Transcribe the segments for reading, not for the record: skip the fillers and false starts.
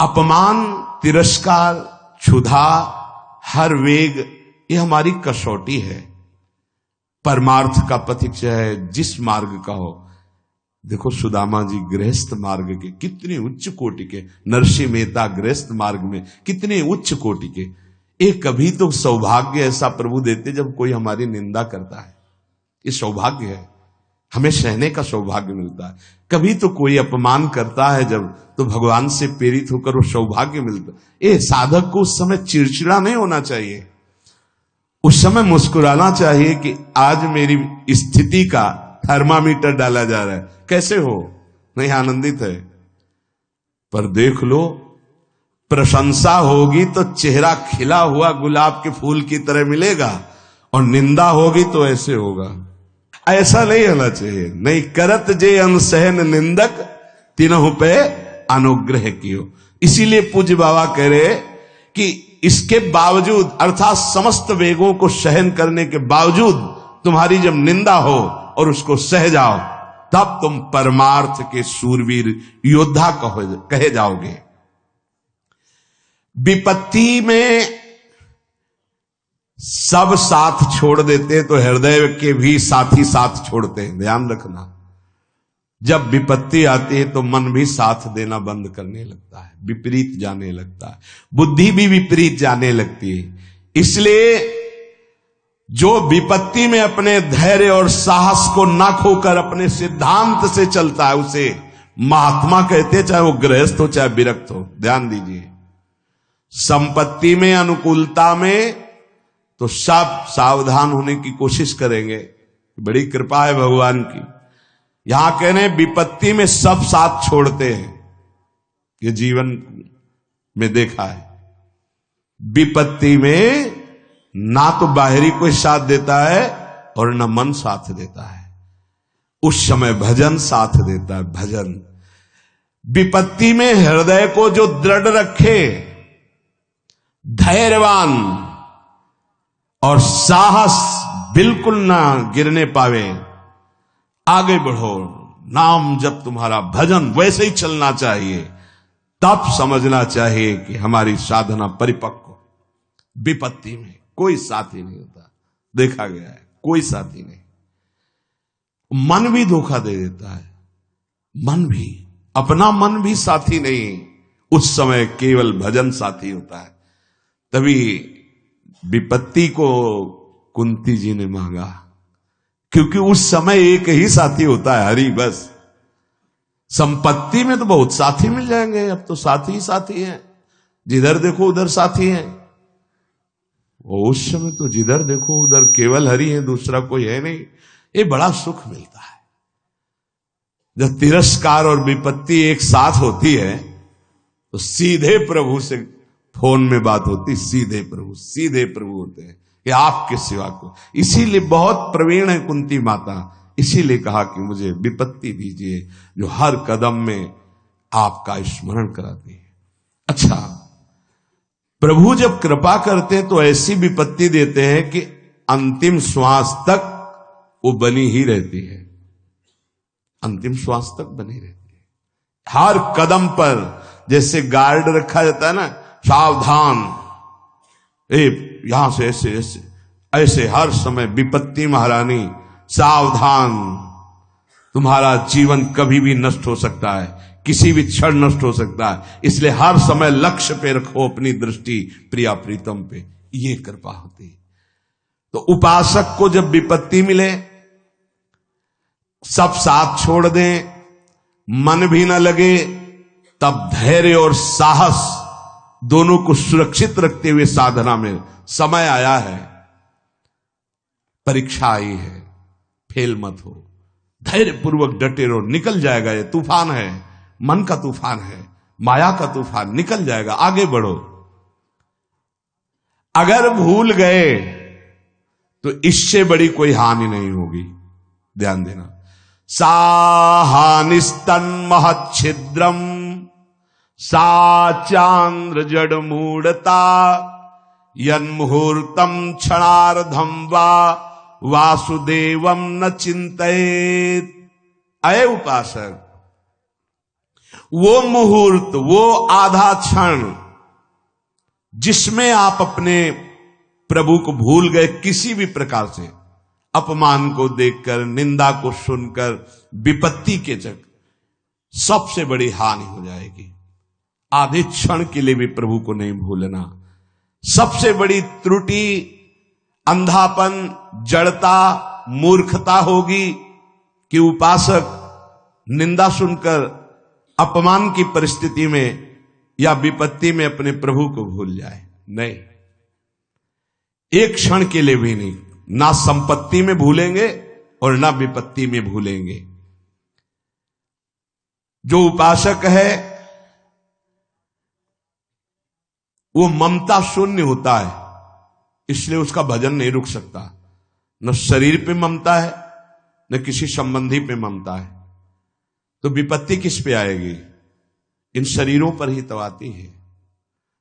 अपमान, तिरस्कार, क्षुधा, हर वेग, ये हमारी कसौटी है। परमार्थ का पथिक चाहे जिस मार्ग का हो। देखो सुदामा जी गृहस्थ मार्ग के कितने उच्च कोटि के, नरसिंह मेहता गृहस्थ मार्ग में कितने उच्च कोटि के। एक कभी तो सौभाग्य ऐसा प्रभु देते जब कोई हमारी निंदा करता है, ये सौभाग्य है, हमें सहने का सौभाग्य मिलता है। कभी तो कोई अपमान करता है जब, तो भगवान से प्रेरित होकर वो सौभाग्य मिलता है। ये साधक को उस समय चिड़चिड़ा नहीं होना चाहिए, उस समय मुस्कुराना चाहिए कि आज मेरी स्थिति का थर्मामीटर डाला जा रहा है, कैसे हो, नहीं आनंदित है। पर देख लो, प्रशंसा होगी तो चेहरा खिला हुआ गुलाब के फूल की तरह मिलेगा, और निंदा होगी तो ऐसे होगा। ऐसा नहीं होना चाहिए। नहीं करत जे अनसहन निंदक, तीनों पे अनुग्रह कियो। इसीलिए पूज्य बाबा कह रहे कि इसके बावजूद, अर्थात समस्त वेगों को सहन करने के बावजूद तुम्हारी जब निंदा हो और उसको सह जाओ, तब तुम परमार्थ के शूरवीर योद्धा कहे जाओगे। विपत्ति में सब साथ छोड़ देते तो हृदय के भी साथी साथ छोड़ते हैं, ध्यान रखना। जब विपत्ति आती है तो मन भी साथ देना बंद करने लगता है, विपरीत जाने लगता है, बुद्धि भी विपरीत जाने लगती है। इसलिए जो विपत्ति में अपने धैर्य और साहस को न खोकर अपने सिद्धांत से चलता है, उसे महात्मा कहते, चाहे वो गृहस्थ हो चाहे विरक्त हो। ध्यान दीजिए, संपत्ति में, अनुकूलता में तो सब सावधान होने की कोशिश करेंगे, बड़ी कृपा है भगवान की। यहां कहने विपत्ति में सब साथ छोड़ते हैं, ये जीवन में देखा है। विपत्ति में ना तो बाहरी कोई साथ देता है और न मन साथ देता है, उस समय भजन साथ देता है, भजन। विपत्ति में हृदय को जो दृढ़ रखे, धैर्यवान और साहस बिल्कुल ना गिरने पावे, आगे बढ़ो, नाम जब तुम्हारा भजन वैसे ही चलना चाहिए, तब समझना चाहिए कि हमारी साधना परिपक्व। विपत्ति में कोई साथी नहीं होता, देखा गया है, कोई साथी नहीं। मन भी धोखा दे देता है, मन भी, अपना मन भी साथी नहीं, उस समय केवल भजन साथी होता है। तभी विपत्ति को कुंती जी ने मांगा, क्योंकि उस समय एक ही साथी होता है, हरि बस। संपत्ति में तो बहुत साथी मिल जाएंगे, अब तो साथी ही साथी हैं, जिधर देखो उधर साथी हैं। और उस समय तो जिधर देखो उधर केवल हरि है, दूसरा कोई है नहीं। ये बड़ा सुख मिलता है जब तिरस्कार और विपत्ति एक साथ होती है, तो सीधे प्रभु से फोन में बात होती, सीधे प्रभु होते हैं कि आपके सिवा को। इसीलिए बहुत प्रवीण है कुंती माता, इसीलिए कहा कि मुझे विपत्ति दीजिए जो हर कदम में आपका स्मरण कराती है। अच्छा, प्रभु जब कृपा करते हैं तो ऐसी विपत्ति देते हैं कि अंतिम श्वास तक वो बनी ही रहती है, अंतिम श्वास तक बनी रहती है। हर कदम पर जैसे गार्ड रखा जाता है ना, सावधान, यहां से ऐसे ऐसे ऐसे, हर समय विपत्ति महारानी सावधान, तुम्हारा जीवन कभी भी नष्ट हो सकता है, किसी भी क्षण नष्ट हो सकता है, इसलिए हर समय लक्ष्य पे रखो अपनी दृष्टि, प्रिया प्रीतम पे। ये कृपा होती। तो उपासक को जब विपत्ति मिले, सब साथ छोड़ दें, मन भी ना लगे, तब धैर्य और साहस दोनों को सुरक्षित रखते हुए साधना में समय आया है, परीक्षा आई है, फेल मत हो, धैर्य पूर्वक डटे रहो, निकल जाएगा। ये तूफान है, मन का तूफान है, माया का तूफान, निकल जाएगा, आगे बढ़ो। अगर भूल गए तो इससे बड़ी कोई हानि नहीं होगी, ध्यान देना। साहानिस्तन महच्छिद्रम सा चांद्र जड़ मूढ़ता यन्मुहूर्तम क्षणार्धम वा वासुदेवम न चिंतयेत। अय उपासक, वो मुहूर्त, वो आधा क्षण जिसमें आप अपने प्रभु को भूल गए, किसी भी प्रकार से अपमान को देखकर, निंदा को सुनकर, विपत्ति के जग सबसे बड़ी हानि हो जाएगी। आधे क्षण के लिए भी प्रभु को नहीं भूलना। सबसे बड़ी त्रुटि अंधापन, जड़ता, मूर्खता होगी कि उपासक निंदा सुनकर अपमान की परिस्थिति में या विपत्ति में अपने प्रभु को भूल जाए। नहीं, एक क्षण के लिए भी नहीं। ना संपत्ति में भूलेंगे और ना विपत्ति में भूलेंगे। जो उपासक है वो ममता शून्य होता है, इसलिए उसका भजन नहीं रुक सकता। न शरीर पे ममता है, न किसी संबंधी पे ममता है। तो विपत्ति किस पे आएगी? इन शरीरों पर ही तो आती है।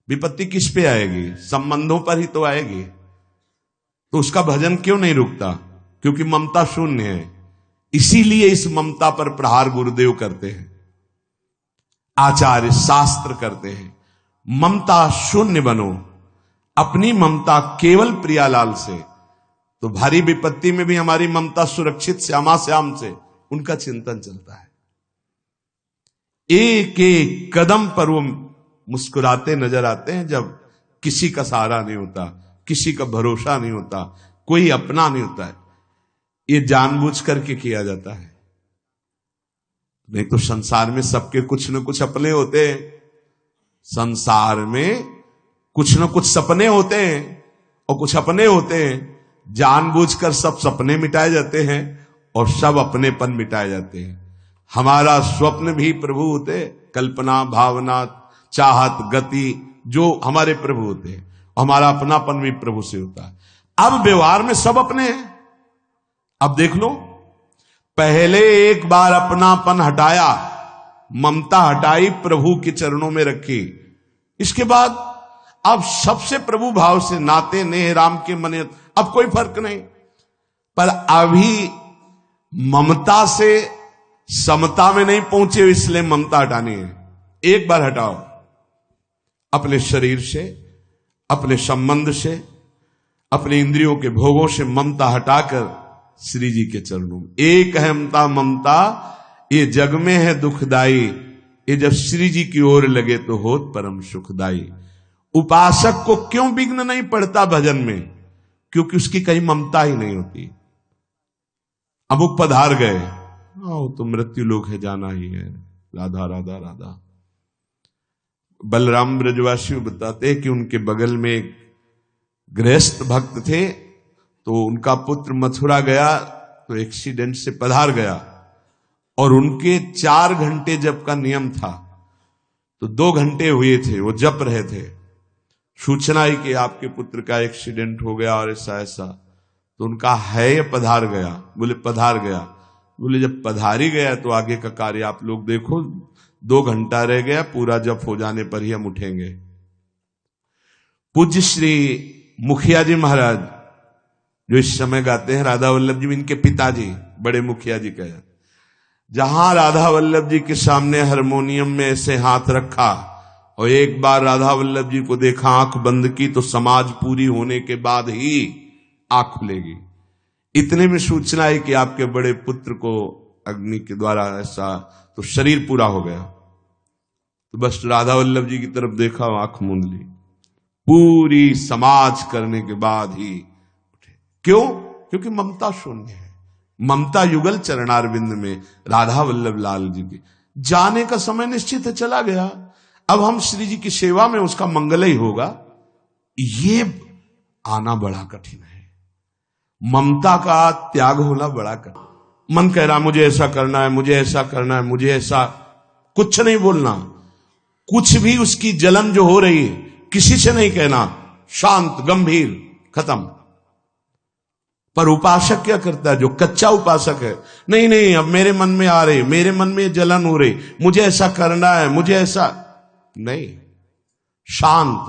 विपत्ति किस पे आएगी? संबंधों पर ही तो आएगी। तो उसका भजन क्यों नहीं रुकता? क्योंकि ममता शून्य है। इसीलिए इस ममता पर प्रहार गुरुदेव करते हैं, आचार्य शास्त्र करते हैं। ममता शून्य बनो, अपनी ममता केवल प्रियालाल से। तो भारी विपत्ति में भी हमारी ममता सुरक्षित श्यामा श्याम से, उनका चिंतन चलता है। एक एक कदम पर वो मुस्कुराते नजर आते हैं, जब किसी का सहारा नहीं होता, किसी का भरोसा नहीं होता, कोई अपना नहीं होता है। ये जानबूझ करके किया जाता है। नहीं तो संसार में सबके कुछ न कुछ अपने होते हैं। संसार में कुछ न कुछ सपने होते हैं और कुछ अपने होते हैं। जानबूझकर सब सपने मिटाए जाते हैं और सब अपनेपन मिटाए जाते हैं। हमारा स्वप्न भी प्रभु होते, कल्पना, भावना, चाहत, गति जो हमारे प्रभु होते हैं, हमारा अपनापन भी प्रभु से होता है। अब व्यवहार में सब अपने हैं। अब देख लो, पहले एक बार अपनापन हटाया, ममता हटाई, प्रभु के चरणों में रखी। इसके बाद अब सबसे प्रभु भाव से नाते नेह राम के मने, अब कोई फर्क नहीं। पर अभी ममता से समता में नहीं पहुंचे, इसलिए ममता हटानी है। एक बार हटाओ, अपने शरीर से, अपने संबंध से, अपने इंद्रियों के भोगों से ममता हटाकर श्री जी के चरणों में। एक अहमता ममता ये जग में है दुखदाई, ये जब श्री जी की ओर लगे तो होत परम सुखदाई। उपासक को क्यों विघ्न नहीं पड़ता भजन में? क्योंकि उसकी कहीं ममता ही नहीं होती। अब वो पधार गए, आओ तो मृत्यु लोक है, जाना ही है, राधा राधा राधा। बलराम ब्रजवासी बताते हैं कि उनके बगल में एक गृहस्थ भक्त थे, तो उनका पुत्र मथुरा गया तो एक्सीडेंट से पधार गया, और उनके 4 घंटे जप का नियम था, तो 2 घंटे हुए थे, वो जप रहे थे। सूचना ही कि आपके पुत्र का एक्सीडेंट हो गया और ऐसा ऐसा। तो उनका है या पधार गया? बोले पधार गया। बोले जब पधार ही गया तो आगे का कार्य आप लोग देखो, 2 घंटा रह गया, पूरा जप हो जाने पर ही हम उठेंगे। पूज्य श्री मुखिया जी महाराज जो इस समय गाते हैं, राधा वल्लभ जी इनके पिताजी, बड़े मुखिया जी कहे, जहां राधा वल्लभ जी के सामने हारमोनियम में ऐसे हाथ रखा और एक बार राधा वल्लभ जी को देखा, आंख बंद की, तो समाज पूरी होने के बाद ही आंख खुलेगी। इतने में सूचना है कि आपके बड़े पुत्र को अग्नि के द्वारा ऐसा, तो शरीर पूरा हो गया। तो बस राधा वल्लभ जी की तरफ देखा, आंख मूंद ली। पूरी समाज करने के बाद ही उठे। क्यों? क्योंकि ममता शून्य है। ममता युगल चरणारविंद में राधा वल्लभ लाल जी के जाने का समय निश्चित है, चला गया। अब हम श्री जी की सेवा में उसका मंगल ही होगा। ये आना बड़ा कठिन है। ममता का त्याग होना बड़ा कठिन। मन कह रहा मुझे ऐसा करना है, मुझे ऐसा करना है, मुझे ऐसा, कुछ नहीं बोलना। कुछ भी उसकी जलन जो हो रही है किसी से नहीं कहना, शांत गंभीर, खत्म। पर उपासक क्या करता है? जो कच्चा उपासक है, नहीं नहीं अब मेरे मन में आ रही, मेरे मन में जलन हो रही, मुझे ऐसा करना है, मुझे ऐसा नहीं। शांत,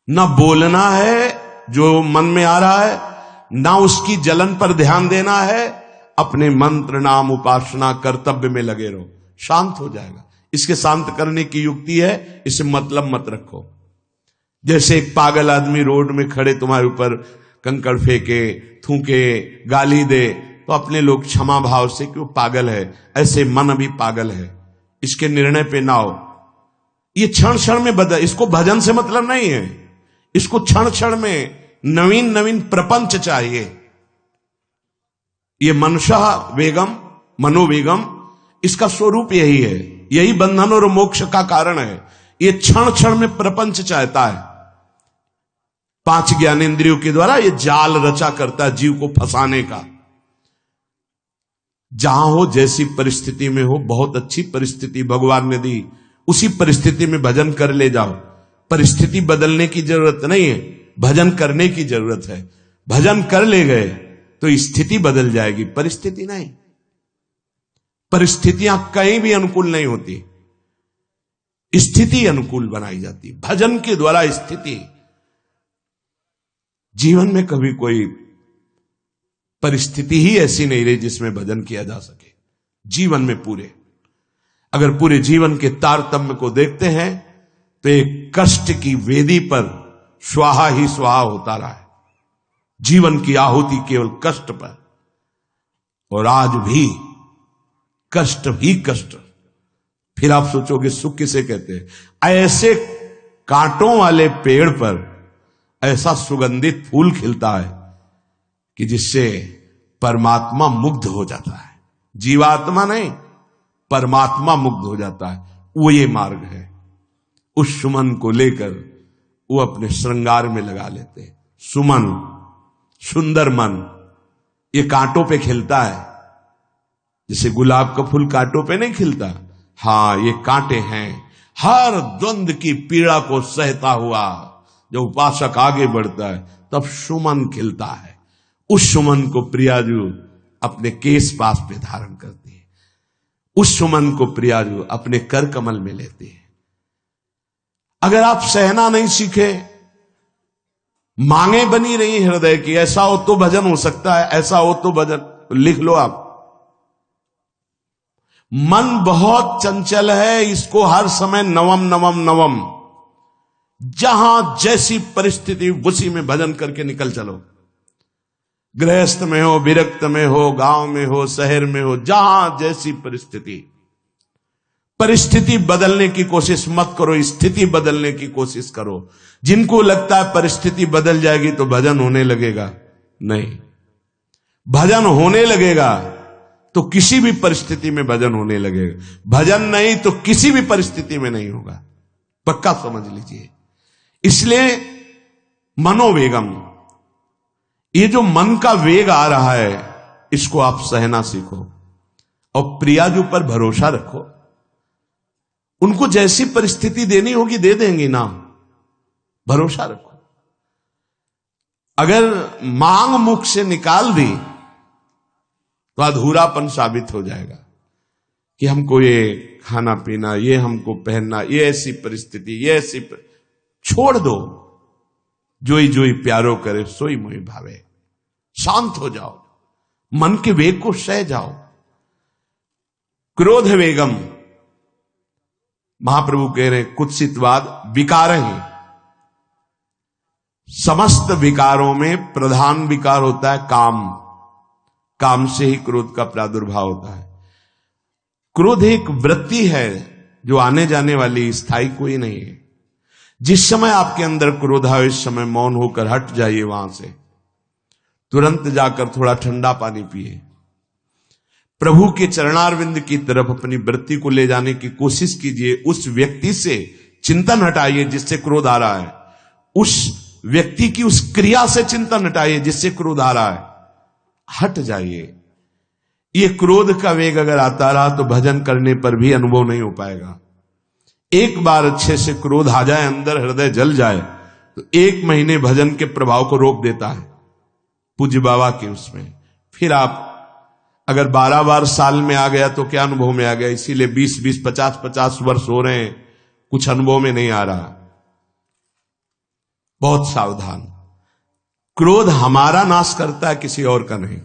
ना बोलना है जो मन में आ रहा है, ना उसकी जलन पर ध्यान देना है। अपने मंत्र नाम उपासना कर्तव्य में लगे रहो। शांत हो जाएगा। इसके शांत करने की युक्ति है, इसे मतलब मत रखो। जैसे एक पागल आदमी रोड में खड़े तुम्हारे ऊपर कंकड़ फेंके, थूके, गाली दे, तो अपने लोग क्षमा भाव से कि वो पागल है, ऐसे मन अभी पागल है, इसके निर्णय पे ना हो। ये क्षण क्षण में बदल, इसको भजन से मतलब नहीं है, इसको क्षण क्षण में नवीन नवीन प्रपंच चाहिए। ये मनशः वेगम, मनोवेगम, इसका स्वरूप यही है, यही बंधन और मोक्ष का कारण है। ये क्षण क्षण में प्रपंच चाहता है। 5 ज्ञानेंद्रियों के द्वारा ये जाल रचा करता है जीव को फंसाने का। जहां हो, जैसी परिस्थिति में हो, बहुत अच्छी परिस्थिति भगवान ने दी, उसी परिस्थिति में भजन कर ले जाओ। परिस्थिति बदलने की जरूरत नहीं है, भजन करने की जरूरत है। भजन कर ले गए तो स्थिति बदल जाएगी, परिस्थिति नहीं। परिस्थितियां कहीं भी अनुकूल नहीं होती, स्थिति अनुकूल बनाई जाती। भजन के द्वारा स्थिति, जीवन में कभी कोई परिस्थिति ही ऐसी नहीं रही जिसमें भजन किया जा सके। जीवन में पूरे, अगर पूरे जीवन के तारतम्य को देखते हैं तो एक कष्ट की वेदी पर स्वाहा ही स्वाहा होता रहा है। जीवन की आहुति केवल कष्ट पर, और आज भी कष्ट ही कष्ट। फिर आप सोचोगे सुख किसे कहते हैं? ऐसे कांटों वाले पेड़ पर ऐसा सुगंधित फूल खिलता है कि जिससे परमात्मा मुग्ध हो जाता है। जीवात्मा नहीं, परमात्मा मुग्ध हो जाता है। वो ये मार्ग है। उस सुमन को लेकर वो अपने श्रृंगार में लगा लेते हैं। सुमन, सुंदर मन, ये कांटों पे खिलता है। जैसे गुलाब का फूल कांटों पे नहीं खिलता, हां ये कांटे हैं। हर द्वंद की पीड़ा को सहता हुआ जब उपासक आगे बढ़ता है तब सुमन खिलता है। उस सुमन को प्रियाजू अपने केश पास पे धारण करती है। उस सुमन को प्रियाजू अपने कर कमल में लेते हैं। अगर आप सहना नहीं सीखे, मांगे बनी रही हृदय की, ऐसा हो तो भजन हो सकता है, ऐसा हो तो भजन, लिख लो आप। मन बहुत चंचल है, इसको हर समय नवम नवम नवम, जहां जैसी परिस्थिति उसी में भजन करके निकल चलो। गृहस्थ में हो, विरक्त में हो, गांव में हो, शहर में हो, जहां जैसी परिस्थिति, परिस्थिति बदलने की कोशिश मत करो, स्थिति बदलने की कोशिश करो। जिनको लगता है परिस्थिति बदल जाएगी तो भजन होने लगेगा, नहीं। भजन होने लगेगा तो किसी भी परिस्थिति में भजन होने लगेगा। भजन नहीं तो किसी भी परिस्थिति में नहीं होगा, पक्का समझ लीजिए। इसलिए मनोवेगम, ये जो मन का वेग आ रहा है, इसको आप सहना सीखो और प्रियाजू पर भरोसा रखो। उनको जैसी परिस्थिति देनी होगी दे देंगी ना, भरोसा रखो। अगर मांग मुख से निकाल दी तो अधूरापन साबित हो जाएगा कि हमको ये खाना पीना, ये हमको पहनना, ये ऐसी परिस्थिति, ये ऐसी छोड़ दो। जोई जोई प्यारो करे सोई मोहि भावे। शांत हो जाओ, मन के वेग को सह जाओ। क्रोध वेगम, महाप्रभु कह रहे कुत्सितवाद विकार ही। समस्त विकारों में प्रधान विकार होता है काम। काम से ही क्रोध का प्रादुर्भाव होता है। क्रोध एक वृत्ति है जो आने जाने वाली, स्थायी कोई नहीं है। जिस समय आपके अंदर क्रोध आए, इस समय मौन होकर हट जाइए वहां से। तुरंत जाकर थोड़ा ठंडा पानी पिए। प्रभु के चरणारविंद की तरफ अपनी वृत्ति को ले जाने की कोशिश कीजिए। उस व्यक्ति से चिंतन हटाइए जिससे क्रोध आ रहा है। उस व्यक्ति की उस क्रिया से चिंतन हटाइए जिससे क्रोध आ रहा है। हट जाइए। ये क्रोध का वेग अगर आता रहा तो भजन करने पर भी अनुभव नहीं हो पाएगा। एक बार अच्छे से क्रोध आ जाए, अंदर हृदय जल जाए, तो 1 महीने भजन के प्रभाव को रोक देता है पूज्य बाबा के उसमें। फिर आप अगर 12 बार साल में आ गया तो क्या अनुभव में आ गया। इसीलिए 20-20, 50-50 वर्ष हो रहे हैं, कुछ अनुभव में नहीं आ रहा। बहुत सावधान। क्रोध हमारा नाश करता है, किसी और का नहीं।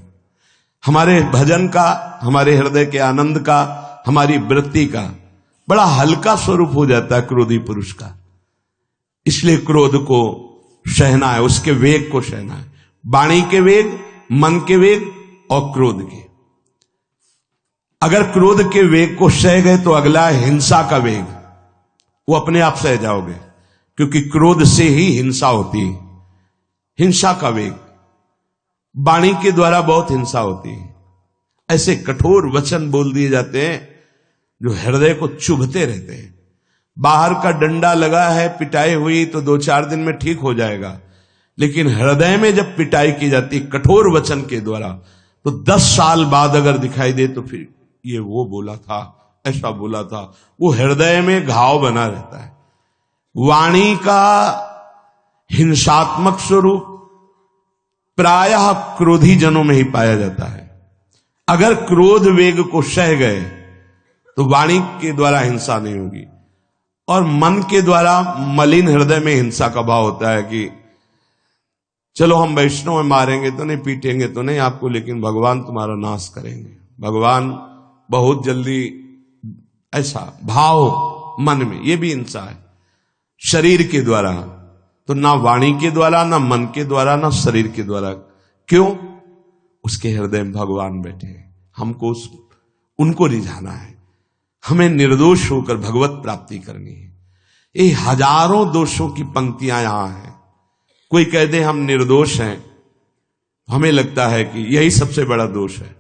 हमारे भजन का, हमारे हृदय के आनंद का, हमारी वृत्ति का बड़ा हल्का स्वरूप हो जाता है क्रोधी पुरुष का। इसलिए क्रोध को सहना है, उसके वेग को सहना है, वाणी के वेग, मन के वेग और क्रोध के। अगर क्रोध के वेग को सह गए तो अगला है हिंसा का वेग, वो अपने आप सह जाओगे, क्योंकि क्रोध से ही हिंसा होती है। हिंसा का वेग, वाणी के द्वारा बहुत हिंसा होती है। ऐसे कठोर वचन बोल दिए जाते हैं जो हृदय को चुभते रहते हैं। बाहर का डंडा लगा है, पिटाई हुई तो 2-4 दिन में ठीक हो जाएगा, लेकिन हृदय में जब पिटाई की जाती कठोर वचन के द्वारा तो 10 साल बाद अगर दिखाई दे तो फिर ये वो बोला था, ऐसा बोला था, वो हृदय में घाव बना रहता है। वाणी का हिंसात्मक स्वरूप प्रायः क्रोधी जनों में ही पाया जाता है। अगर क्रोध वेग को सह गए तो वाणी के द्वारा हिंसा नहीं होगी, और मन के द्वारा मलिन हृदय में हिंसा का भाव होता है कि चलो हम वैष्णव में मारेंगे तो नहीं, पीटेंगे तो नहीं आपको, लेकिन भगवान तुम्हारा नाश करेंगे, भगवान बहुत जल्दी, ऐसा भाव मन में, ये भी हिंसा है। शरीर के द्वारा तो ना वाणी के द्वारा, ना मन के द्वारा, ना शरीर के द्वारा। क्यों? उसके हृदय में भगवान बैठे हैं, हमको उनको रिझाना है, हमें निर्दोष होकर भगवत प्राप्ति करनी है। ये हजारों दोषों की पंक्तियां यहां हैं। कोई कह दे हम निर्दोष हैं, हमें लगता है कि यही सबसे बड़ा दोष है।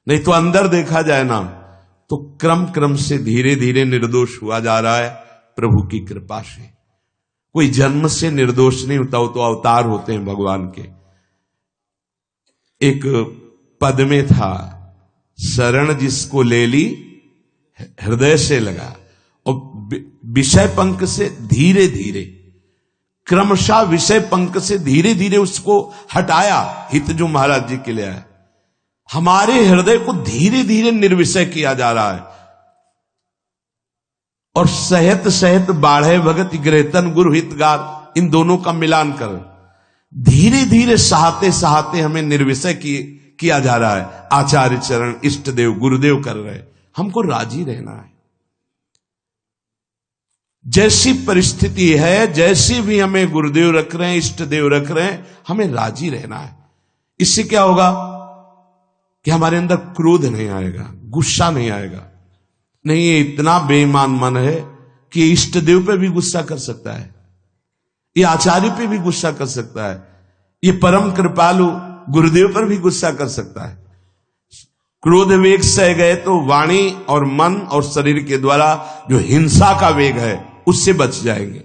नहीं तो अंदर देखा जाए ना तो क्रम क्रम से धीरे धीरे निर्दोष हुआ जा रहा है प्रभु की कृपा से। कोई जन्म से निर्दोष नहीं होता, वो तो अवतार होते हैं भगवान के। एक पद में था, शरण जिसको ले ली हृदय से लगा, और विषय पंख से धीरे धीरे, क्रमशः विषय पंख से धीरे धीरे उसको हटाया। हित जो महाराज जी के लिए आया, हमारे हृदय को धीरे धीरे निर्विषय किया जा रहा है। और सहत सहत बाढ़े भगत ग्रहतन गुरु हितगार, इन दोनों का मिलान कर धीरे धीरे सहाते सहाते हमें निर्विषय किया जा रहा है। आचार्य चरण, इष्ट देव, गुरुदेव कर रहे हैं, हमको राजी रहना है। जैसी परिस्थिति है, जैसी भी हमें गुरुदेव रख रहे हैं, इष्ट देव रख रहे हैं, हमें राजी रहना है। इससे क्या होगा कि हमारे अंदर क्रोध नहीं आएगा, गुस्सा नहीं आएगा। नहीं, ये इतना बेईमान मन है कि इष्ट देव पे भी गुस्सा कर सकता है, ये आचार्य पे भी गुस्सा कर सकता है, ये परम कृपालु गुरुदेव पर भी गुस्सा कर सकता है। क्रोध वेग सह गए तो वाणी और मन और शरीर के द्वारा जो हिंसा का वेग है उससे बच जाएंगे।